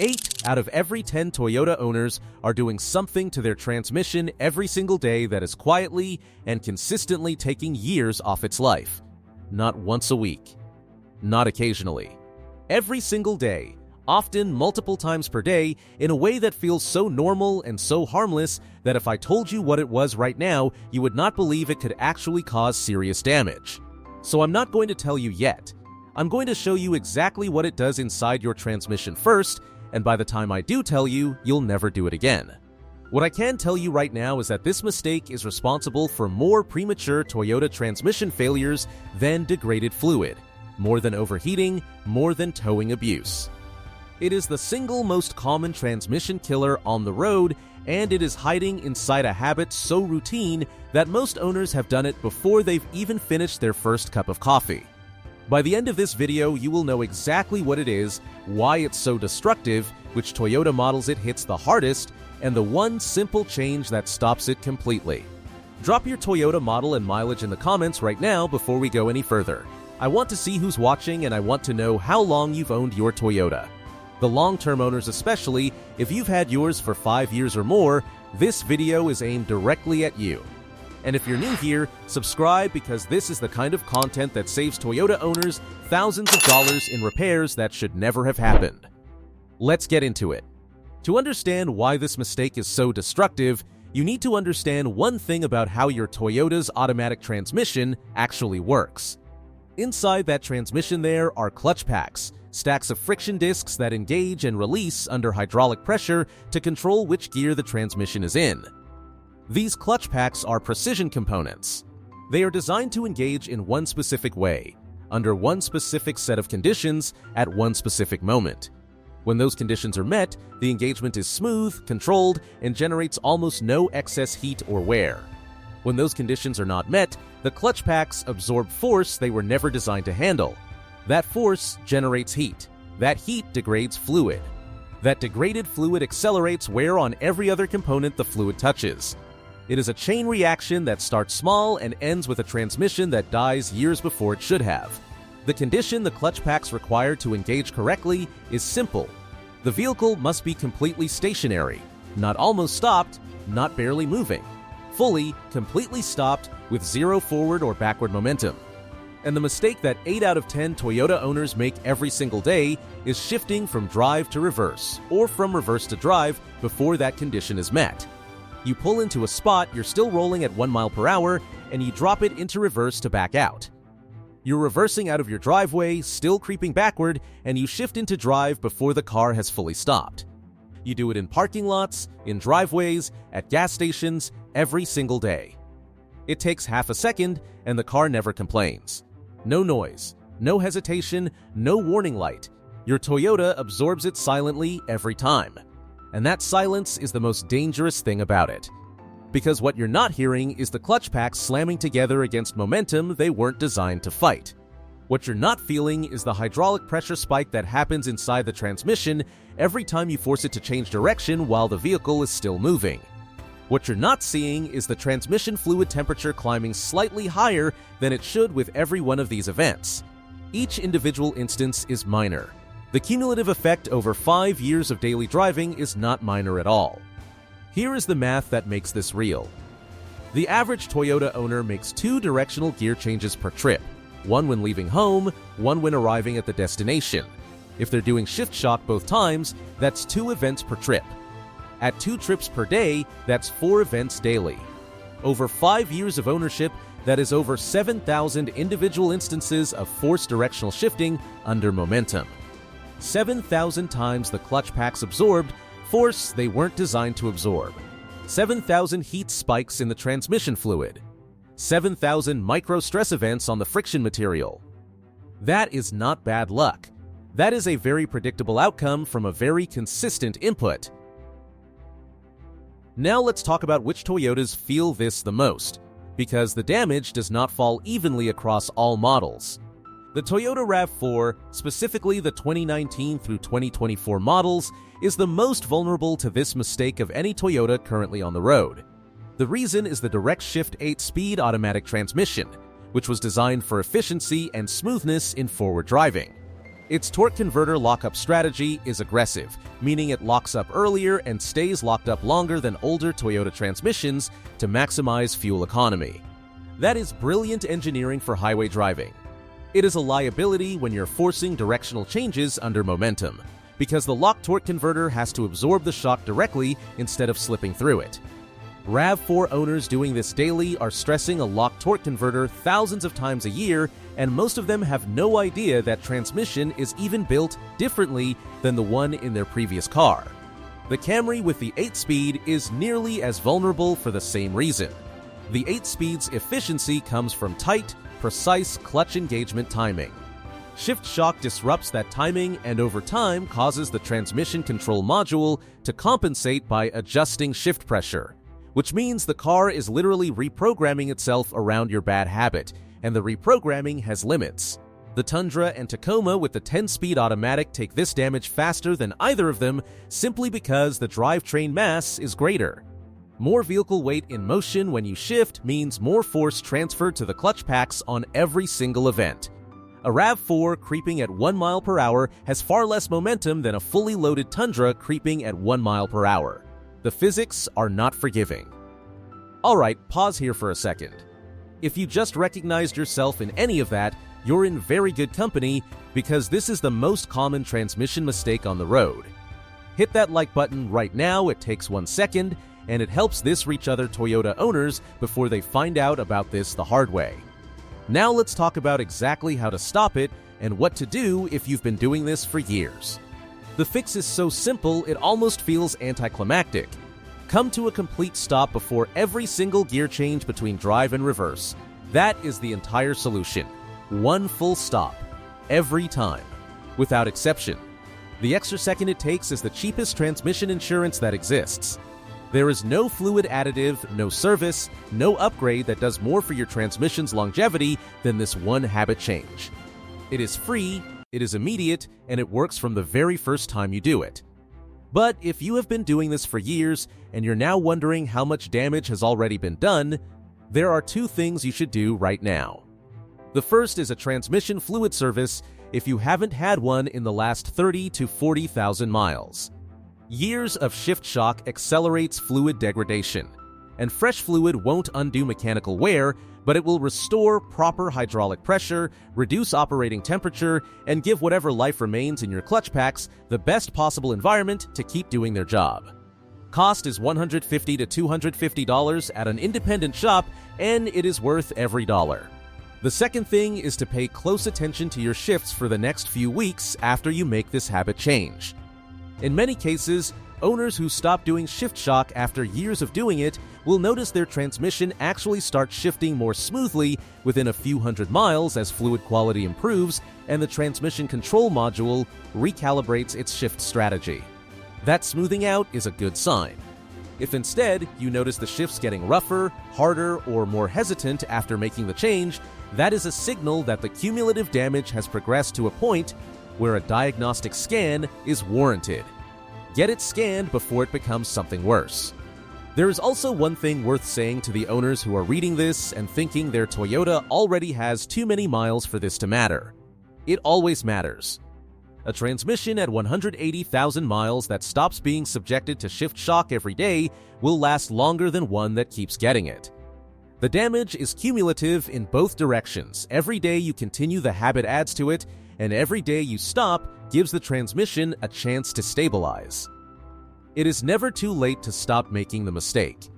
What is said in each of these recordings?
8 out of every 10 Toyota owners are doing something to their transmission every single day that is quietly and consistently taking years off its life. Not once a week. Not occasionally. Every single day, often multiple times per day, in a way that feels so normal and so harmless that if I told you what it was right now, you would not believe it could actually cause serious damage. So I'm not going to tell you yet. I'm going to show you exactly what it does inside your transmission first, and by the time I do tell you, you'll never do it again. What I can tell you right now is that this mistake is responsible for more premature Toyota transmission failures than degraded fluid, more than overheating, more than towing abuse. It is the single most common transmission killer on the road, and it is hiding inside a habit so routine that most owners have done it before they've even finished their first cup of coffee. By the end of this video, you will know exactly what it is, why it's so destructive, which Toyota models it hits the hardest, and the one simple change that stops it completely. Drop your Toyota model and mileage in the comments right now before we go any further. I want to see who's watching, and I want to know how long you've owned your Toyota. The long-term owners especially, if you've had yours for 5 years or more, this video is aimed directly at you. And if you're new here, subscribe because this is the kind of content that saves Toyota owners thousands of dollars in repairs that should never have happened. Let's get into it. To understand why this mistake is so destructive, you need to understand one thing about how your Toyota's automatic transmission actually works. Inside that transmission there are clutch packs, stacks of friction discs that engage and release under hydraulic pressure to control which gear the transmission is in. These clutch packs are precision components. They are designed to engage in one specific way, under one specific set of conditions at one specific moment. When those conditions are met, the engagement is smooth, controlled, and generates almost no excess heat or wear. When those conditions are not met, the clutch packs absorb force they were never designed to handle. That force generates heat. That heat degrades fluid. That degraded fluid accelerates wear on every other component the fluid touches. It is a chain reaction that starts small and ends with a transmission that dies years before it should have. The condition the clutch packs require to engage correctly is simple. The vehicle must be completely stationary, not almost stopped, not barely moving. Fully, completely stopped with zero forward or backward momentum. And the mistake that 8 out of 10 Toyota owners make every single day is shifting from drive to reverse, or from reverse to drive before that condition is met. You pull into a spot you're still rolling at 1 mile per hour, and you drop it into reverse to back out. You're reversing out of your driveway, still creeping backward, and you shift into drive before the car has fully stopped. You do it in parking lots, in driveways, at gas stations, every single day. It takes half a second, and the car never complains. No noise, no hesitation, no warning light. Your Toyota absorbs it silently every time. And that silence is the most dangerous thing about it. Because what you're not hearing is the clutch packs slamming together against momentum they weren't designed to fight. What you're not feeling is the hydraulic pressure spike that happens inside the transmission every time you force it to change direction while the vehicle is still moving. What you're not seeing is the transmission fluid temperature climbing slightly higher than it should with every one of these events. Each individual instance is minor. The cumulative effect over 5 years of daily driving is not minor at all. Here is the math that makes this real. The average Toyota owner makes 2 directional gear changes per trip, one when leaving home, one when arriving at the destination. If they're doing shift shock both times, that's 2 events per trip. At 2 trips per day, that's 4 events daily. Over 5 years of ownership, that is over 7,000 individual instances of forced directional shifting under momentum. 7,000 times the clutch packs absorbed force they weren't designed to absorb. 7,000 heat spikes in the transmission fluid. 7,000 micro-stress events on the friction material. That is not bad luck. That is a very predictable outcome from a very consistent input. Now let's talk about which Toyotas feel this the most, because the damage does not fall evenly across all models. The Toyota RAV4, specifically the 2019 through 2024 models, is the most vulnerable to this mistake of any Toyota currently on the road. The reason is the direct shift 8-speed automatic transmission, which was designed for efficiency and smoothness in forward driving. Its torque converter lockup strategy is aggressive, meaning it locks up earlier and stays locked up longer than older Toyota transmissions to maximize fuel economy. That is brilliant engineering for highway driving. It is a liability when you're forcing directional changes under momentum, because the lock torque converter has to absorb the shock directly instead of slipping through it. RAV4 owners doing this daily are stressing a lock torque converter thousands of times a year, and most of them have no idea that transmission is even built differently than the one in their previous car. The Camry with the 8-speed is nearly as vulnerable for the same reason. The 8-speed's efficiency comes from tight, precise clutch engagement timing. Shift shock disrupts that timing and over time causes the transmission control module to compensate by adjusting shift pressure, which means the car is literally reprogramming itself around your bad habit, and the reprogramming has limits. The Tundra and Tacoma with the 10-speed automatic take this damage faster than either of them simply because the drivetrain mass is greater. More vehicle weight in motion when you shift means more force transferred to the clutch packs on every single event. A RAV4 creeping at 1 mile per hour has far less momentum than a fully loaded Tundra creeping at 1 mile per hour. The physics are not forgiving. Alright, pause here for a second. If you just recognized yourself in any of that, you're in very good company, because this is the most common transmission mistake on the road. Hit that like button right now, it takes 1 second, and it helps this reach other Toyota owners before they find out about this the hard way. Now let's talk about exactly how to stop it and what to do if you've been doing this for years. The fix is so simple it almost feels anticlimactic. Come to a complete stop before every single gear change between drive and reverse. That is the entire solution. 1 full stop. Every time. Without exception. The extra second it takes is the cheapest transmission insurance that exists. There is no fluid additive, no service, no upgrade that does more for your transmission's longevity than this one habit change. It is free, it is immediate, and it works from the very first time you do it. But if you have been doing this for years and you're now wondering how much damage has already been done, there are 2 things you should do right now. The first is a transmission fluid service if you haven't had one in the last 30 to 40,000 miles. Years of shift shock accelerates fluid degradation, and fresh fluid won't undo mechanical wear, but it will restore proper hydraulic pressure, reduce operating temperature, and give whatever life remains in your clutch packs the best possible environment to keep doing their job. Cost is $150 to $250 at an independent shop, and it is worth every dollar. The second thing is to pay close attention to your shifts for the next few weeks after you make this habit change. In many cases, owners who stop doing shift shock after years of doing it will notice their transmission actually starts shifting more smoothly within a few hundred miles as fluid quality improves and the transmission control module recalibrates its shift strategy. That smoothing out is a good sign. If instead you notice the shifts getting rougher, harder, or more hesitant after making the change, that is a signal that the cumulative damage has progressed to a point where a diagnostic scan is warranted. Get it scanned before it becomes something worse. There is also one thing worth saying to the owners who are reading this and thinking their Toyota already has too many miles for this to matter. It always matters. A transmission at 180,000 miles that stops being subjected to shift shock every day will last longer than one that keeps getting it. The damage is cumulative in both directions. Every day you continue, the habit adds to it, and every day you stop gives the transmission a chance to stabilize. It is never too late to stop making the mistake.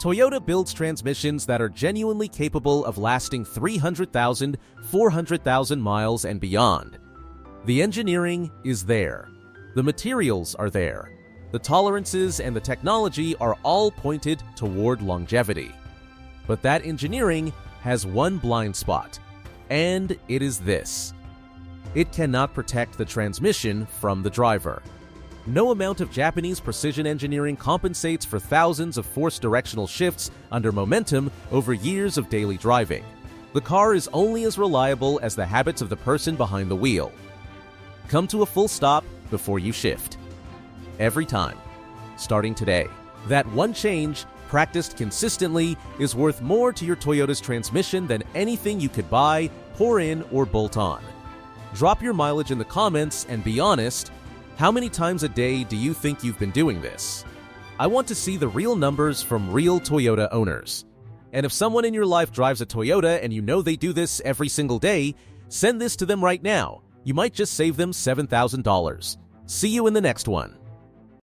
Toyota builds transmissions that are genuinely capable of lasting 300,000, 400,000 miles and beyond. The engineering is there. The materials are there. The tolerances and the technology are all pointed toward longevity. But that engineering has one blind spot, and it is this. It cannot protect the transmission from the driver. No amount of Japanese precision engineering compensates for thousands of forced directional shifts under momentum over years of daily driving. The car is only as reliable as the habits of the person behind the wheel. Come to a full stop before you shift. Every time. Starting today. That one change, practiced consistently, is worth more to your Toyota's transmission than anything you could buy, pour in, or bolt on. Drop your mileage in the comments and be honest. How many times a day do you think you've been doing this? I want to see the real numbers from real Toyota owners. And if someone in your life drives a Toyota and you know they do this every single day, send this to them right now. You might just save them $7,000. See you in the next one.